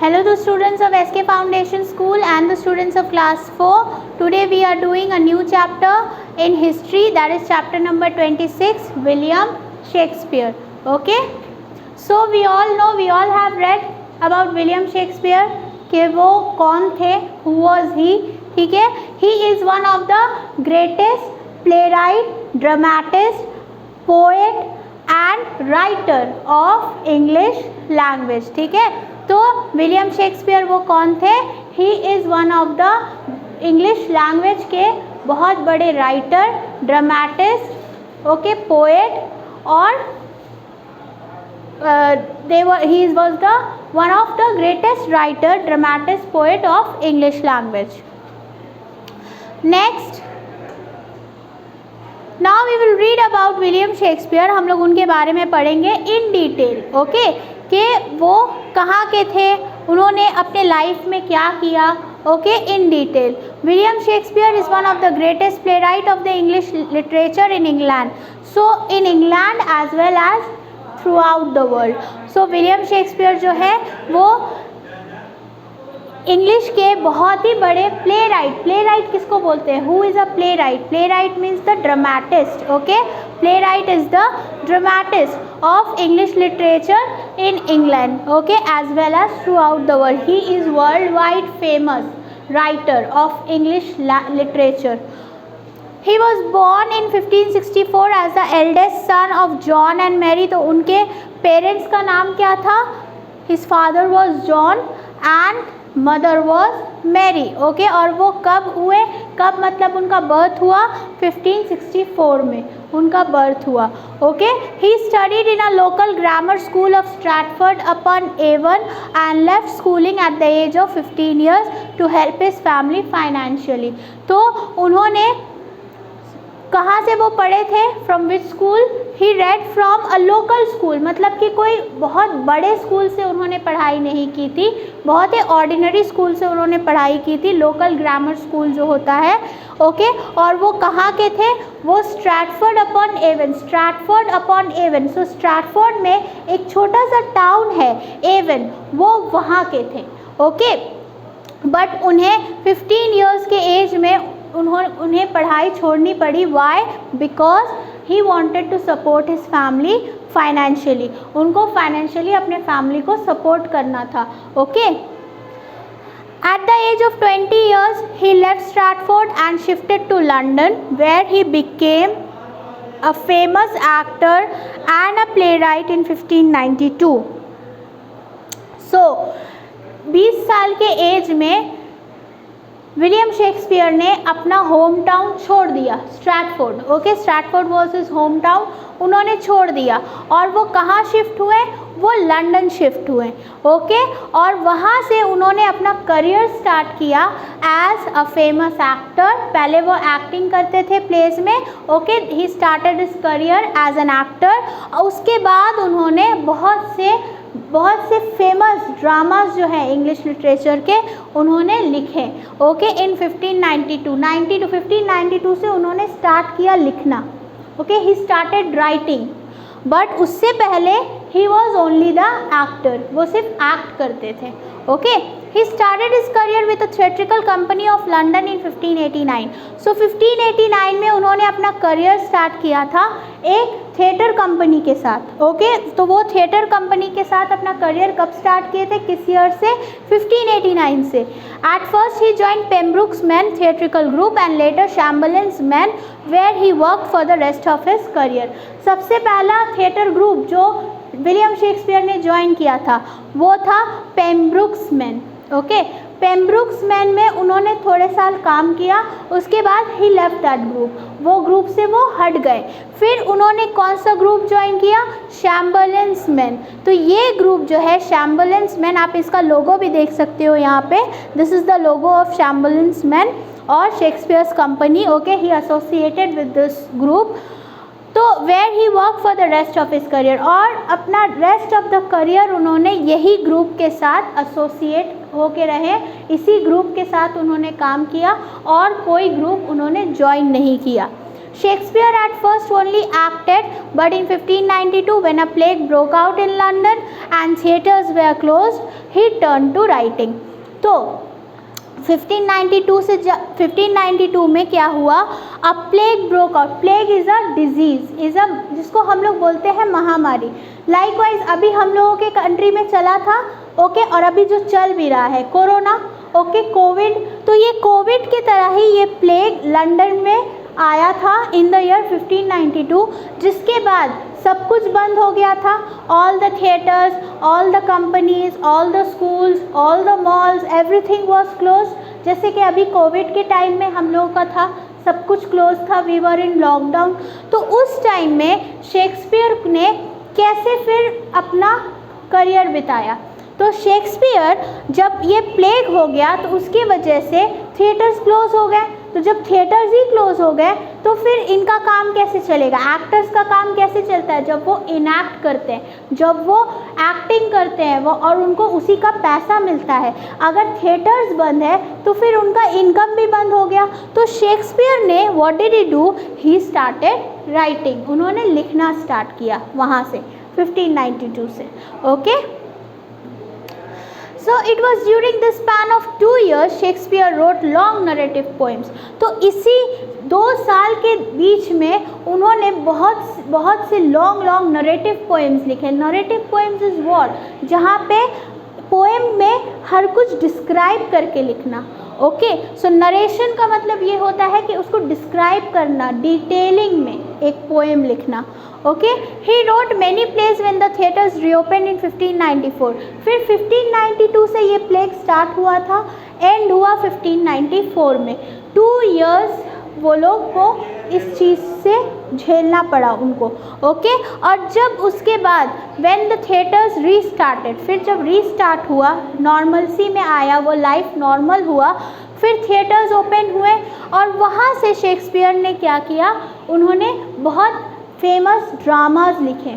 Hello the students of SK Foundation School and the students of class 4. Today we are doing a new chapter in history, that is chapter number 26, William Shakespeare. Okay, so we all have read about William Shakespeare कि वो कौन थे, who was he. ठीक है, he is one of the greatest playwright, dramatist, poet and writer of English language. ठीक है, तो William Shakespeare वो कौन थे? He is one of the English language के बहुत बड़े राइटर, ड्रामेटिस्ट, ओके, पोएट और he was the one of the greatest writer, dramatist, poet of English language. Next, now we will read about William Shakespeare. हम लोग उनके बारे में पढ़ेंगे in detail, okay? कि वो कहाँ के थे, उन्होंने अपने लाइफ में क्या किया, okay, in detail. William Shakespeare is one of the greatest playwright of the English literature in England. So in England as well as throughout the world. So William Shakespeare जो है वो English के बहुत ही बड़े play right किसको बोलते हैं? Who is a playwright means the dramatist. Okay, playwright is the dramatist of English literature in England, okay, as well as throughout the world. He is worldwide famous writer of English literature. He was born in 1564 as the eldest son of John and Mary. तो उनके parents का नाम क्या था? His father was John and mother was Mary. Okay, और वो कब हुए? कब मतलब उनका बर्थ हुआ? 1564 में उनका बर्थ हुआ. Okay, he studied in a local grammar school of Stratford upon Avon and left schooling at the age of 15 years to help his family financially. तो उन्होंने कहाँ से वो पढ़े थे? From which school? He read from a local school, मतलब कि कोई बहुत बड़े स्कूल से उन्होंने पढ़ाई नहीं की थी, बहुत ही ऑर्डिनरी स्कूल से उन्होंने पढ़ाई की थी, लोकल ग्रामर स्कूल जो होता है. ओके, और वो कहाँ के थे? वो Stratford upon Avon. Stratford upon Avon, so Stratford में एक छोटा सा टाउन है एवन, वो वहाँ के थे. ओके, बट उन्हें 15 ईयर्स के एज में उन्हें पढ़ाई छोड़नी पड़ी. Why? Because he wanted to support his family financially. उनको फाइनेंशियली अपने फैमिली को सपोर्ट करना था. Okay, at the age of 20 years he left Stratford and shifted to London where he became a famous actor and a playwright in 1592. So 20 साल के as में William Shakespeare ने अपना home town छोड़ दिया, Stratford. Okay, Stratford was his home town, उन्होंने छोड़ दिया और वो कहाँ शिफ्ट हुए? वो लंदन शिफ्ट हुए. ओके, और वहाँ से उन्होंने अपना करियर स्टार्ट किया एज अ फेमस एक्टर. पहले वो एक्टिंग करते थे प्लेस में. Okay, he started his career as an actor. उसके बाद उन्होंने बहुत से फेमस ड्रामास जो हैं इंग्लिश लिटरेचर के उन्होंने लिखे. ओके, इन 1592 से उन्होंने स्टार्ट किया लिखना. Okay, he started writing, but उससे पहले he was only the actor, वो सिर्फ एक्ट करते थे. Okay, he started his career with a theatrical company of London इन 1589. सो 1589 में उन्होंने अपना करियर स्टार्ट किया था एक थिएटर कंपनी के साथ. ओके, तो वो थिएटर कंपनी के साथ अपना करियर कब स्टार्ट किए थे? किस ईयर से? 1589 से. At first he join Pembroke's men theatrical group and later Chamberlain's men where he work for the rest of his career. सबसे पहला थिएटर ग्रुप जो विलियम शेक्सपियर ने ज्वाइन किया था वो था Pembroke's men. Okay, Pembroke's men में उन्होंने थोड़े साल काम किया, उसके बाद ही लेफ्ट दैट ग्रुप, वो ग्रुप से वो हट गए. फिर उन्होंने कौन सा ग्रुप ज्वाइन किया? शैम्बर्लिन्स मैन. तो ये ग्रुप जो है शैम्बर्लिन्स मैन, आप इसका लोगो भी देख सकते हो यहाँ पे. This is the logo of Chamberlain's men और Shakespeare's company. Okay, he associated with this group. तो where he work for the rest of his career, और अपना रेस्ट ऑफ द करियर उन्होंने यही ग्रुप के साथ एसोसिएट होके रहे, इसी ग्रुप के साथ उन्होंने काम किया और कोई ग्रुप उन्होंने ज्वाइन नहीं किया. Shakespeare at first only acted, but in 1592 when a plague broke out in London and theatres were closed, he turned to writing. तो 1592 में क्या हुआ, अ plague broke out. Plague is a disease, is a जिसको हम लोग बोलते हैं महामारी. लाइकवाइज अभी हम लोगों के कंट्री में चला था, ओके, और अभी जो चल भी रहा है कोरोना, ओके, कोविड. तो ये कोविड की तरह ही ये प्लेग लंदन में आया था इन द ईयर 1592, जिसके बाद सब कुछ बंद हो गया था. All the theatres, all the companies, all the schools, all the malls, everything was close. जैसे कि अभी कोविड के टाइम में हम लोगों का था, सब कुछ क्लोज था, वी वर इन लॉकडाउन. तो उस टाइम में शेक्सपियर ने कैसे फिर अपना करियर बिताया. तो शेक्सपियर जब ये प्लेग हो गया तो उसकी वजह से थिएटर्स क्लोज हो गए. तो जब थिएटर्स ही क्लोज हो गए तो फिर इनका काम कैसे चलेगा, एक्टर्स का काम कैसे चलता है, जब वो इनैक्ट करते हैं, जब वो एक्टिंग करते हैं वो, और उनको उसी का पैसा मिलता है. अगर थिएटर्स बंद है तो फिर उनका इनकम भी बंद हो गया. तो शेक्सपियर ने what did he do, he started writing. उन्होंने लिखना स्टार्ट किया वहाँ से 1592 से. Okay, So it was during the span of 2 years Shakespeare wrote long narrative poems. तो इसी 2 साल के बीच में उन्होंने बहुत से लॉन्ग नरेटिव पोएम्स लिखे. नरेटिव पोएम्स इज़ व्हाट, जहाँ पे पोएम में हर कुछ डिस्क्राइब करके लिखना. ओके, सो नरेशन का मतलब ये होता है कि उसको डिस्क्राइब करना, डिटेलिंग में एक पोएम लिखना. Okay, he wrote many plays when the theatres reopen in 1594. फिर 1592 से ये प्लेग स्टार्ट हुआ था, एंड हुआ 1594 में. 2 इयर्स वो लोग को इस चीज़ से झेलना पड़ा उनको. ओके, और जब उसके बाद व्हेन द थिएटर्स रीस्टार्टेड, फिर जब रीस्टार्ट हुआ, नॉर्मलसी में आया, वो लाइफ नॉर्मल हुआ, फिर थिएटर्स ओपन हुए, और वहाँ से शेक्सपियर ने क्या किया, उन्होंने बहुत फेमस ड्रामाज लिखे.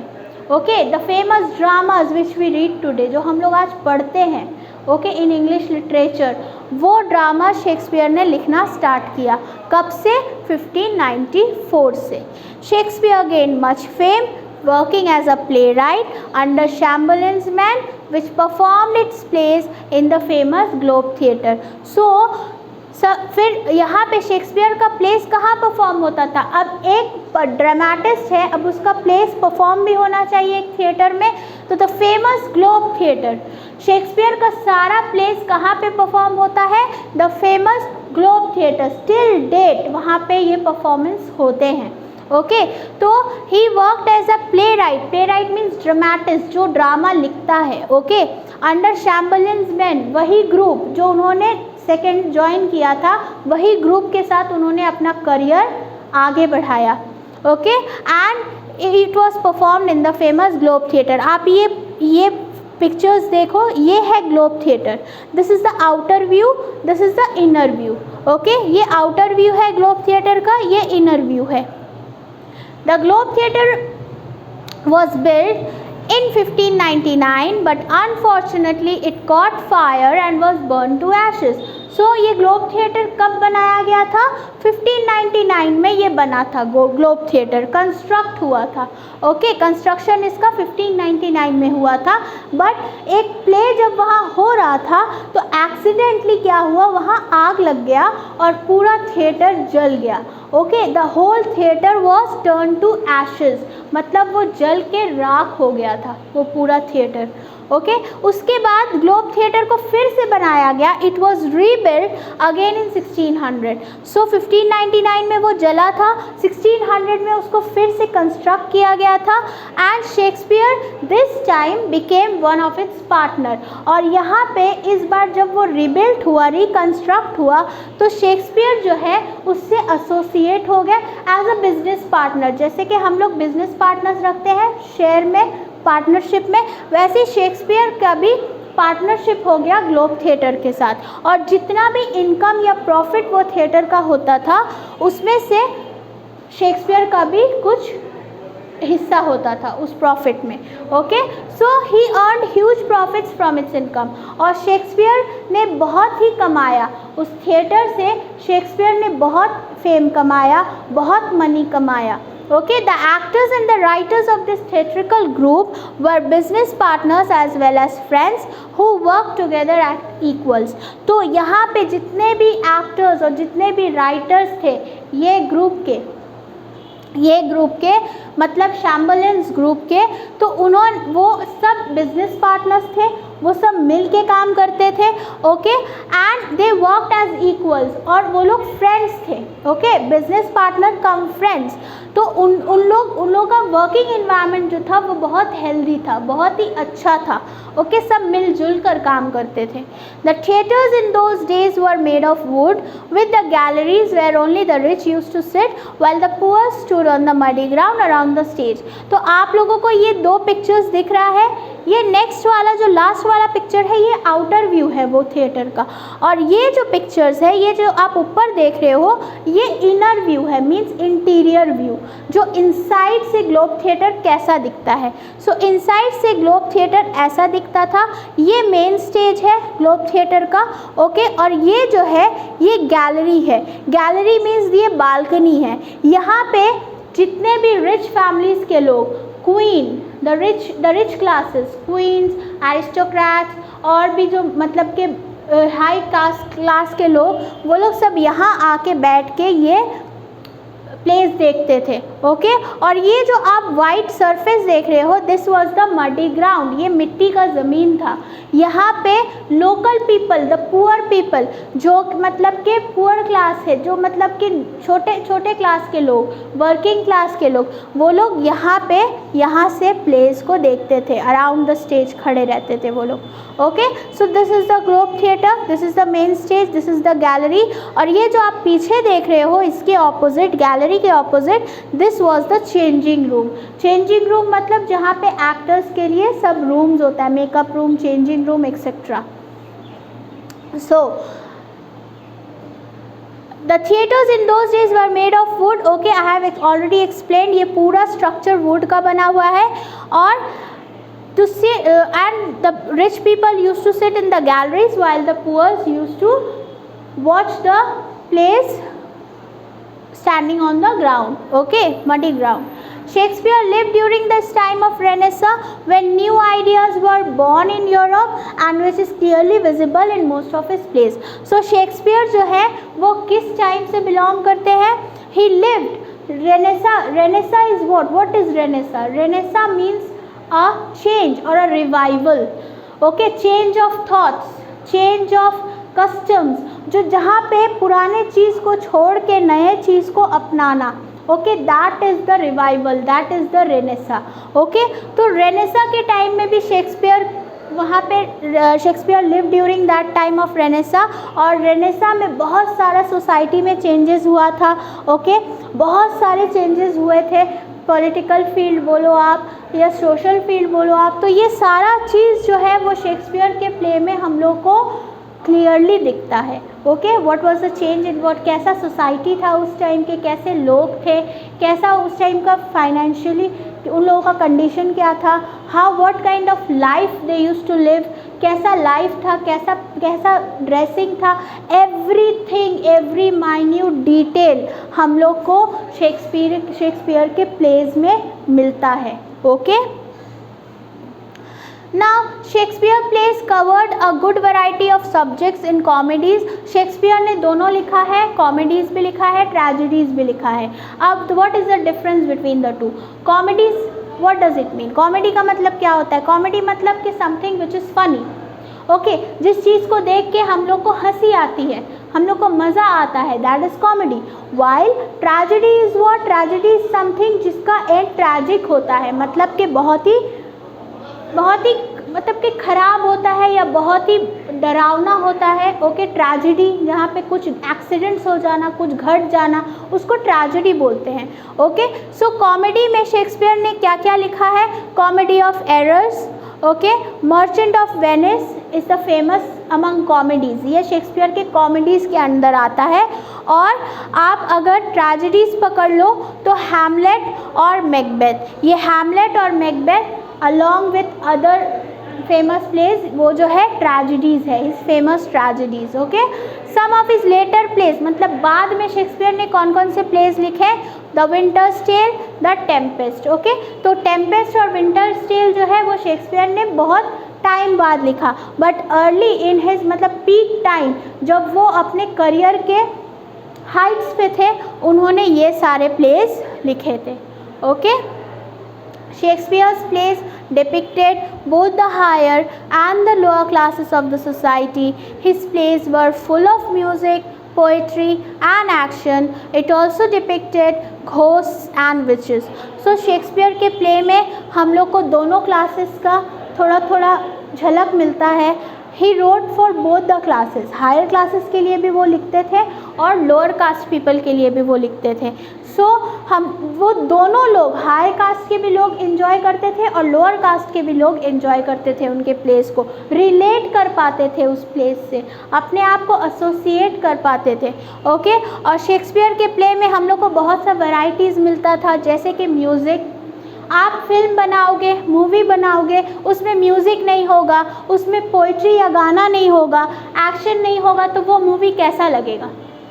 Okay, the famous dramas which we read today, जो हम लोग आज पढ़ते हैं, ओके, इन इंग्लिश लिटरेचर, वो ड्रामा शेक्सपियर ने लिखना स्टार्ट किया. कब से, 1594 से. Shakespeare gain much fame working as a playwright under Chamberlain's man which performed its plays in the famous Globe Theatre. So फिर यहाँ पे शेक्सपियर का प्लेस कहाँ परफॉर्म होता था. अब एक ड्रामेटिस्ट है, अब उसका प्लेस परफॉर्म भी होना चाहिए एक थिएटर में. तो the famous Globe theatre, Shakespeare का सारा प्लेस कहाँ पे परफॉर्म होता है, the famous Globe theatre. Still date वहाँ पे ये परफॉर्मेंस होते हैं. ओके, तो he worked as a playwright means dramatist, जो ड्रामा लिखता है. ओके, अंडर चैम्बरलेन्स मैन, वही ग्रुप जो उन्होंने सेकेंड ज्वाइन किया था, वही ग्रुप के साथ उन्होंने अपना करियर आगे बढ़ाया. Okay, and it was performed in the famous Globe theatre. आप ये पिक्चर्स देखो, ये है globe theatre. This is the outer view, this is the inner view. Okay, ये आउटर व्यू है ग्लोब थिएटर का, ये इनर व्यू है. The Globe Theatre was built in 1599, but unfortunately it caught fire and was burned to ashes. So ये globe theatre कब बनाया गया था, 1599 में ये बना था. ग्लोब थिएटर कंस्ट्रक्ट हुआ था. ओके, कंस्ट्रक्शन इसका 1599 में हुआ था. बट एक प्ले जब वहाँ हो रहा था तो एक्सीडेंटली क्या हुआ, वहाँ आग लग गया और पूरा थिएटर जल गया. Okay, the whole theatre was turn to ashes, मतलब वो जल के राख हो गया था वो पूरा थिएटर. ओके, उसके बाद ग्लोब थिएटर को फिर से बनाया गया. It was rebuild again in 1600. सो 1599 में वो जला था, 1600 में उसको फिर से कंस्ट्रक्ट किया गया था. And Shakespeare this time became one of its partner. और यहाँ पे इस बार जब वो रीबिल्ड हुआ, रिकन्स्ट्रक्ट हुआ, तो शेक्सपियर जो है उससे एसोसिएट हो गया एज अ बिजनेस पार्टनर. जैसे कि हम लोग बिजनेस पार्टनर्स रखते हैं शेयर में, पार्टनरशिप में, वैसे शेक्सपियर का भी पार्टनरशिप हो गया ग्लोब थिएटर के साथ. और जितना भी इनकम या प्रॉफिट वो थिएटर का होता था उसमें से शेक्सपियर का भी कुछ हिस्सा होता था उस प्रॉफिट में. Okay, so he earned huge profits from its income. और शेक्सपियर ने बहुत ही कमाया, उस थिएटर से शेक्सपियर ने बहुत फेम कमाया, बहुत मनी कमाया। Okay, the actors and the writers of this theatrical group were business partners as well as friends who worked together at equals. तो यहाँ पे जितने भी actors और जितने भी writers थे ये ग्रुप के मतलब शैम्बर्लिन्स ग्रुप के, तो वो सब बिजनेस पार्टनर्स थे, वो सब मिल के काम करते थे। Okay, and they worked as equals, और वो लोग फ्रेंड्स थे। Okay, business partner cum friends. तो उन लोगों का वर्किंग एनवायरनमेंट जो था वो बहुत हेल्दी था, बहुत ही अच्छा था। ओके, सब मिलजुल कर काम करते थे। The theatres in those days were made of wood with the galleries where only the rich used to sit while the poor stood on the muddy ground around the stage. तो आप लोगों को ये दो पिक्चर्स दिख रहा है, ये नेक्स्ट वाला जो लास्ट वाला पिक्चर है ये आउटर व्यू है वो थिएटर का, और ये जो पिक्चर्स है, ये जो आप ऊपर देख रहे हो ये इनर व्यू है, मीन्स इंटीरियर व्यू, जो इनसाइड से ग्लोब थिएटर कैसा दिखता है। सो इनसाइड से ग्लोब थिएटर ऐसा दिखता था। ये मेन स्टेज है ग्लोब थिएटर का। ओके, और ये जो है ये गैलरी है। गैलरी मीन्स ये बालकनी है। यहाँ पे जितने भी रिच फैमिलीज़ के लोग, queen, the rich classes, queens, aristocrats और भी जो मतलब के हाई कास्ट क्लास के लोग, वो लोग सब यहाँ आके बैठ के ये प्लेस देखते थे। ओके, और ये जो आप वाइट सरफेस देख रहे हो, this was the muddy ground, ये मिट्टी का ज़मीन था। यहाँ पे local people, the poor people, जो मतलब के पुअर क्लास है, जो मतलब कि छोटे क्लास के लोग, वर्किंग क्लास के लोग, वो लोग यहाँ से प्लेस को देखते थे, अराउंड द स्टेज खड़े रहते थे वो लोग। Okay, so this is the globe theatre, this is the main stage, this is the gallery, और ये जो आप पीछे देख रहे हो इसके ऑपोजिट, गैलरी के opposite, this was the changing room. Changing room मतलब जहाँ पे एक्टर्स के लिए सब रूम्स होता है, makeup room, changing room etcetera. So the theatres in those days were made of would. Okay, I have already explained, ये पूरा स्ट्रक्चर वुड का बना हुआ है, और to see and the rich people used to sit in the galleries while the poor used to watch the plays standing on the ground. Okay, muddy ground. Shakespeare lived during this time of Renaissance when new ideas were born in Europe and which is clearly visible in most of his plays. So Shakespeare जो है वो किस time से belong करते हैं? He lived Renaissance. Renaissance is what? What is Renaissance? Renaissance means a change or a revival. Okay, change of thoughts, change of customs, जो जहाँ पे पुराने चीज़ को छोड़ के नए चीज़ को अपनाना। Okay, that is the revival, that is the Renaissance. Okay, तो रेनेसा के टाइम में भी शेक्सपियर वहाँ पे Shakespeare live during that time of Renaissance, और रेनेसा में बहुत सारा सोसाइटी में चेंजेस हुआ था। ओके, बहुत सारे चेंजेस हुए थे, पॉलिटिकल फील्ड बोलो आप या सोशल फील्ड बोलो आप, तो ये सारा चीज़ जो है वो शेक्सपियर के प्ले में हम लोग को क्लियरली दिखता है। Okay, what was the change in what, कैसा सोसाइटी था उस टाइम के, कैसे लोग थे, कैसा उस टाइम का फाइनेंशियली उन लोगों का कंडीशन क्या था, how what kind of life they used to live, कैसा लाइफ था, कैसा ड्रेसिंग था, एवरीथिंग, एवरी माइन्यूट डिटेल हम लोग को शेक्सपियर के प्लेज में मिलता है। Okay, Now Shakespeare plays covered a good variety of subjects in comedies. Shakespeare ने दोनों लिखा है, comedies भी लिखा है, tragedies भी लिखा है। अब what is the difference between the two? Comedies, what does it mean? Comedy का मतलब क्या होता है? Comedy मतलब कि something which is funny. Okay, जिस चीज़ को देख के हम लोग को हंसी आती है, हम लोग को मज़ा आता है, that is comedy. While tragedy is what? Tragedy is something जिसका एंड ट्रैजिक होता है, मतलब कि बहुत ही मतलब कि ख़राब होता है या बहुत ही डरावना होता है। ओके, ट्रेजेडी जहाँ पे कुछ एक्सीडेंट्स हो जाना, कुछ घट जाना, उसको ट्रेजेडी बोलते हैं। ओके, सो कॉमेडी में शेक्सपियर ने क्या क्या लिखा है? Comedy of errors, okay, merchant of Venice is the famous among comedies, ये शेक्सपियर के कॉमेडीज़ के अंदर आता है। और आप अगर ट्रेजेडीज़ पकड़ लो तो हैमलेट और मैकबेथ, ये हैमलेट और Macbeth along with other famous plays वो जो है ट्रेजेडीज़ है, इस famous tragedies. Okay, some of his later plays, मतलब बाद में शेक्सपियर ने कौन कौन से प्लेस लिखे? The Winter's Tale, the Tempest. Okay, तो टेम्पेस्ट और विंटर्स टेल जो है वो शेक्सपियर ने बहुत टाइम बाद लिखा, बट अर्ली इन हिज मतलब पीक टाइम, जब वो अपने करियर के हाइट्स पे थे, उन्होंने ये सारे प्लेस लिखे थे। Okay, Shakespeare's plays depicted both the higher and the lower classes of the society. His plays were full of music, poetry and action. It also depicted ghosts and witches. So Shakespeare के play में हम लोग को दोनों classes का थोड़ा थोड़ा झलक मिलता है। He wrote for both the classes, higher classes के लिए भी वो लिखते थे और लोअर कास्ट पीपल के लिए भी वो लिखते थे। हम वो दोनों लोग, हाई कास्ट के भी लोग एंजॉय करते थे और लोअर कास्ट के भी लोग एंजॉय करते थे, उनके प्लेस को रिलेट कर पाते थे, उस प्लेस से अपने आप को एसोसिएट कर पाते थे। ओके, और शेक्सपियर के प्ले में हम लोग को बहुत सा वैरायटीज़ मिलता था, जैसे कि म्यूज़िक। आप फिल्म बनाओगे, मूवी बनाओगे, उसमें म्यूज़िक नहीं होगा, उसमें पोइट्री या गाना नहीं होगा, एक्शन नहीं होगा, तो वो मूवी कैसा लगेगा?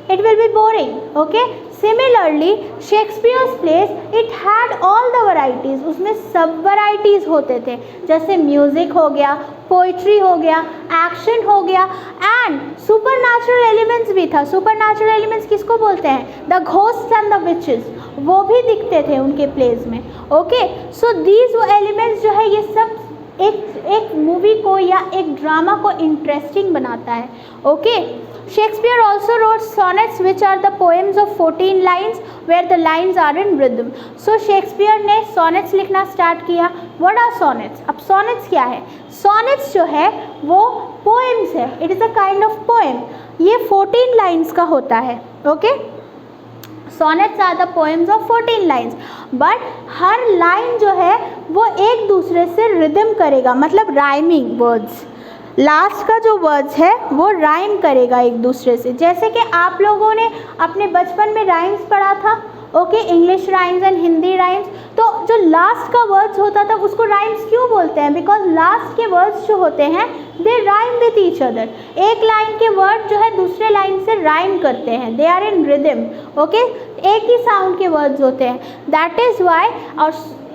It will be boring. Okay, similarly Shakespeare's plays, it had all the varieties, उसमें सब varieties होते थे, जैसे म्यूज़िक हो गया, पोइट्री हो गया, एक्शन हो गया एंड सुपर नेचुरल एलिमेंट्स भी था। सुपर नेचुरल एलिमेंट्स किसको बोलते हैं? The ghost and the witches, वो भी दिखते थे उनके प्लेज में। ओके, सो दीज एलिमेंट्स जो है ये सब एक मूवी को या एक ड्रामा को इंटरेस्टिंग बनाता है। Okay, Shakespeare also wrote sonnets, which are the poems of 14 lines where the lines are in rhythm. So Shakespeare ने sonnets लिखना स्टार्ट किया। What are sonnets? अब sonnets क्या है? Sonnets जो है वो poems है, it is a kind of poem। ये 14 lines का होता है। Okay? Sonnets are the poems of 14 lines, but her line जो है वो एक दूसरे से rhythm करेगा, मतलब rhyming words। लास्ट का जो वर्ड्स है वो राइम करेगा एक दूसरे से। जैसे कि आप लोगों ने अपने बचपन में राइम्स पढ़ा था, okay, English rhymes and Hindi rhymes, तो जो लास्ट का वर्ड्स होता था उसको राइम्स क्यों बोलते हैं? बिकॉज लास्ट के वर्ड्स जो होते हैं they rhyme with each other. एक लाइन के वर्ड जो है दूसरे लाइन से राइम करते हैं, they are in rhythm. Okay, एक ही साउंड के वर्ड्स होते हैं, दैट इज़ वाई, और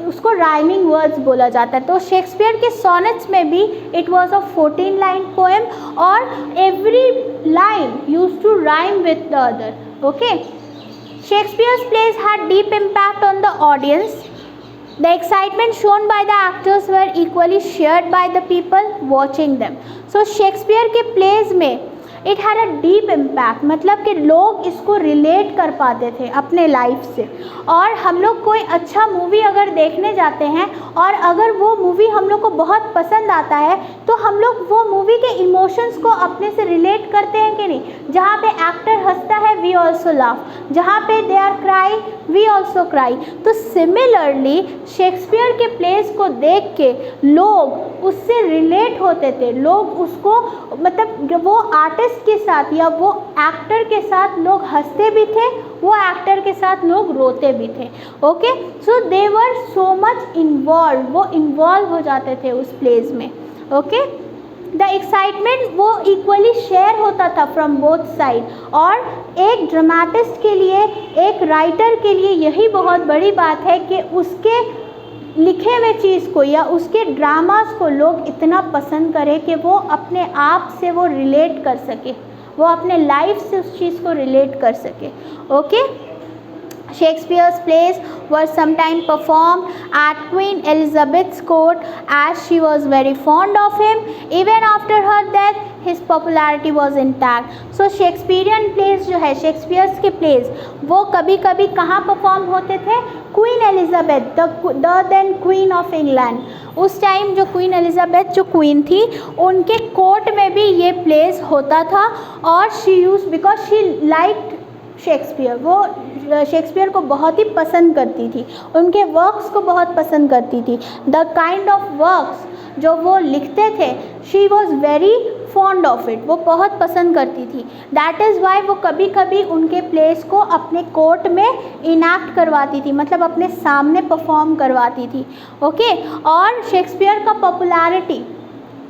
उसको राइमिंग वर्ड्स बोला जाता है। तो शेक्सपियर के सॉनेट्स में भी it was a 14 line poem और every line used to rhyme with the other. Okay, Shakespeare's plays had deep impact on the audience. The excitement shown by the actors were equally shared by the people watching them. So Shakespeare के pledge में it had a deep impact, मतलब कि लोग इसको relate कर पाते थे अपने लाइफ से। और हम लोग कोई अच्छा मूवी अगर देखने जाते हैं और अगर वो मूवी हम लोग को बहुत पसंद आता है तो हम लोग वो मूवी के इमोशंस को अपने से रिलेट करते हैं कि नहीं? जहाँ पे एक्टर हंसता है वी ऑल्सो लाफ, जहाँ पे they are cry we also cry. तो सिमिलरली शेक्सपियर के प्लेस को देख के लोग उससे रिलेट होते थे, लोग उसको मतलब वो आर्टिस्ट के साथ या वो एक्टर के साथ लोग हंसते भी थे, वो एक्टर के साथ लोग रोते भी थे। ओके, सो दे वर सो मच इन्वॉल्व, वो इन्वॉल्व हो जाते थे उस प्लेस में। ओके, द एक्साइटमेंट वो इक्वली शेयर होता था फ्रॉम बोथ साइड। और एक ड्रामेटिस्ट के लिए, एक राइटर के लिए यही बहुत बड़ी बात है कि उसके लिखे हुए चीज़ को या उसके ड्रामास को लोग इतना पसंद करें कि वो अपने आप से वो रिलेट कर सके, वो अपने लाइफ से उस चीज़ को रिलेट कर सके। Okay, Shakespeare's plays were sometimes performed at Queen Elizabeth's court as she was very fond of him. Even after her death, his popularity was intact. So Shakespearean plays जो है, Shakespeare's के plays वो कभी कभी कहाँ perform होते थे? Queen Elizabeth, the then Queen of England. उस टाइम जो क्वीन एलिजाबेथ जो क्वीन थी उनके कोर्ट में भी ये प्लेस होता था। और she use because she like Shakespeare, वो शेक्सपियर को बहुत ही पसंद करती थी, उनके वर्क्स को बहुत पसंद करती थी। द काइंड ऑफ वर्क्स जो वो लिखते थे she was very fond of it, वो बहुत पसंद करती थी। दैट इज़ वाई वो कभी कभी उनके प्लेस को अपने कोर्ट में इनैक्ट करवाती थी, मतलब अपने सामने परफॉर्म करवाती थी। ओके, और शेक्सपियर का पॉपुलैरिटी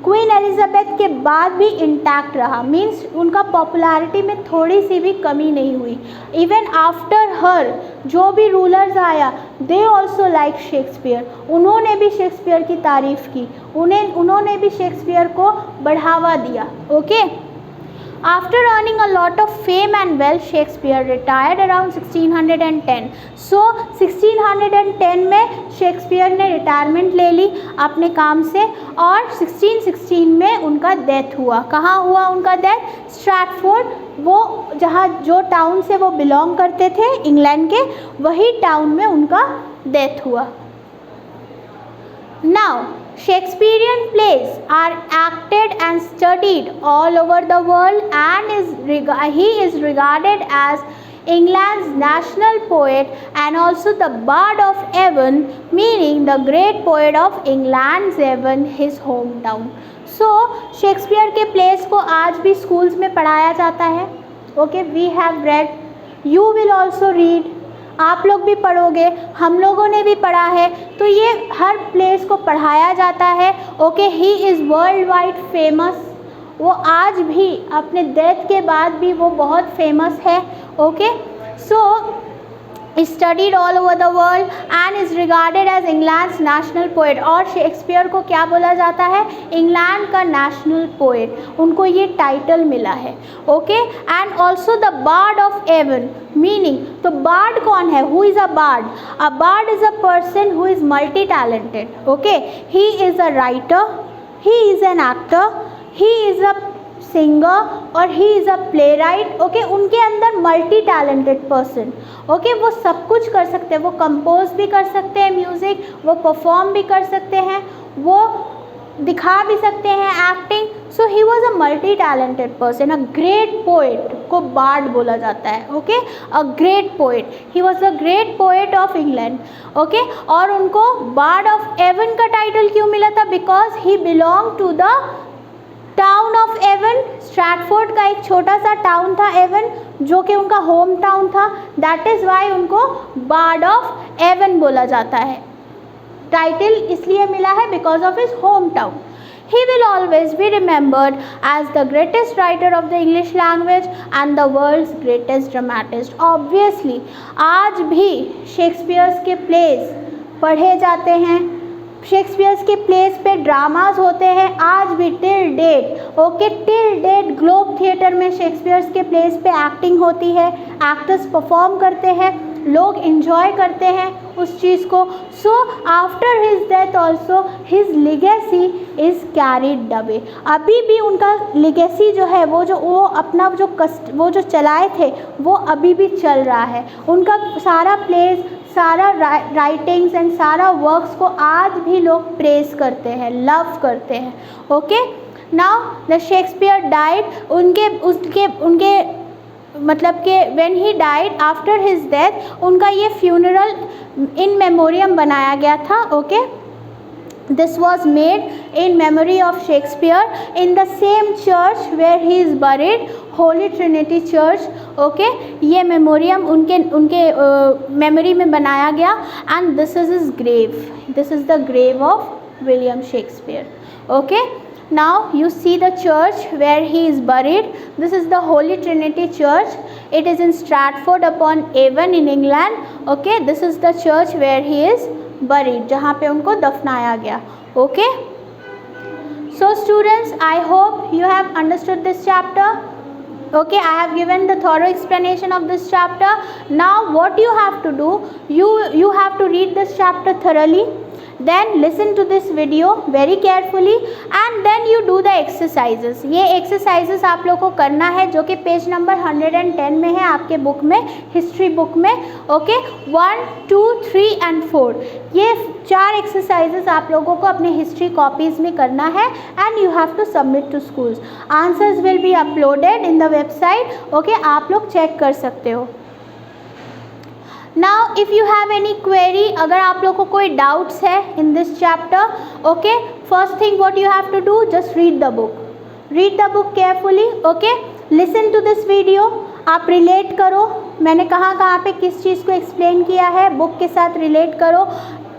क्वीन एलिजाबेथ के बाद भी इंटैक्ट रहा, मीन्स उनका पॉपुलैरिटी में थोड़ी सी भी कमी नहीं हुई। इवन आफ्टर हर जो भी रूलर्स आया दे ऑल्सो लाइक शेक्सपियर, उन्होंने भी शेक्सपियर की तारीफ़ की, उन्होंने भी शेक्सपियर को बढ़ावा दिया। Okay, After earning a lot of fame and wealth, Shakespeare retired around 1610. So 1610 में शेक्सपियर ने रिटायरमेंट ले ली अपने काम से और 1616 में उनका डेथ हुआ। कहाँ हुआ उनका डेथ? स्ट्रैटफोर्ड, वो जहाँ जो टाउन से वो बिलोंग करते थे इंग्लैंड के, वही टाउन में उनका डेथ हुआ। Now Shakespearean plays are acted and studied all over the world and he is regarded as England's national poet and also the Bard of Avon, meaning the great poet of England's Avon, his hometown. So Shakespeare के plays को आज भी schools में पढ़ाया जाता है। Okay, we have read, you will also read, आप लोग भी पढ़ोगे, हम लोगों ने भी पढ़ा है, तो ये हर प्लेस को पढ़ाया जाता है। Okay, he is worldwide famous, वो आज भी अपने डेथ के बाद भी वो बहुत फेमस है। Okay, so studied all over the world and is regarded as England's national poet. और शेक्सपियर को क्या बोला जाता है? इंग्लैंड का नेशनल पोएट, उनको ये टाइटल मिला है। Okay, and also the bard of Avon, meaning तो बार्ड कौन है? Who is a bard? A bard is a person who is multi talented. Okay, he is a writer, he is an actor, he is a singer और he is a playwright. Okay, उनके अंदर multi talented person. Okay, वो सब कुछ कर सकते हैं, वो कंपोज भी कर सकते हैं म्यूज़िक, वो परफॉर्म भी कर सकते हैं, वो दिखा भी सकते हैं acting. So he was a multi talented person, a great poet को बार्ड बोला जाता है। Okay, a great poet, he was a great poet of England. Okay, और उनको बार्ड ऑफ एवन का टाइटल क्यों मिला था? Because he belong to the town of Avon. Stratford का एक छोटा सा टाउन था एवन, जो कि उनका होम टाउन था, दैट इज़ वाई उनको बार्ड ऑफ एवन बोला जाता है। टाइटल इसलिए मिला है because of his home town. He will always be remembered as the greatest writer of the English language and the world's greatest dramatist. Obviously, आज भी Shakespeare's के प्लेस पढ़े जाते हैं, शेक्सपियर्स के प्लेस पे ड्रामाज होते हैं आज भी till date. Okay, till date Globe theatre में शेक्सपियर्स के प्लेस पे एक्टिंग होती है, एक्टर्स परफॉर्म करते हैं, लोग इन्जॉय करते हैं उस चीज़ को। So after his death also his legacy is carried away. अभी भी उनका लिगेसी जो है, वो अपना वो जो चलाए थे वो अभी भी चल रहा है। उनका सारा प्लेस, सारा राइटिंग्स एंड सारा वर्क्स को आज भी लोग प्रेज करते हैं, लव करते हैं। Okay, now the Shakespeare died, उनके मतलब कि when he died after his death, उनका ये फ्यूनरल इन मेमोरियम बनाया गया था। Okay, this was made in memory of Shakespeare in the same church where he is buried, Holy Trinity church. Okay, ये memoriam उनके मेमोरी में बनाया गया and this is his grave, this is the grave of William Shakespeare. Okay, now you see the church where he is buried. This is the Holy Trinity Church. It is in Stratford upon Avon in England. Okay, this is the church where he is buried, जहाँ पे उनको दफनाया गया। Okay, so students, I hope you have understood this chapter. Okay, I have given the thorough explanation of this chapter. Now what you have to do, you have to read this chapter thoroughly, then listen to this video very carefully and then you do the exercises. ये exercises आप लोग को करना है जो कि page number 110 में है आपके बुक में, हिस्ट्री बुक में। ओके, 1, 2, 3 and 4, ये 4 एक्सरसाइजेस आप लोगों को अपने हिस्ट्री कॉपीज़ में करना है and you have to submit to schools. Answers will be uploaded in the website. Okay, आप लोग चेक कर सकते हो। Now if you have any query, अगर आप लोग को कोई डाउट्स है in this chapter, okay, first thing what you have to do, just read the book, read the book carefully. Okay, listen to this video, आप relate करो, मैंने कहाँ पे किस चीज़ को एक्सप्लेन किया है, बुक के साथ रिलेट करो।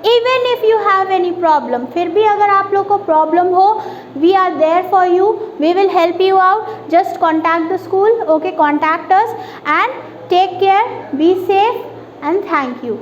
Even if you have any problem, फिर भी अगर आप लोग को प्रॉब्लम हो, we are there for you, we will help you out. Just contact the school. Okay, contact us and take care, be safe and thank you.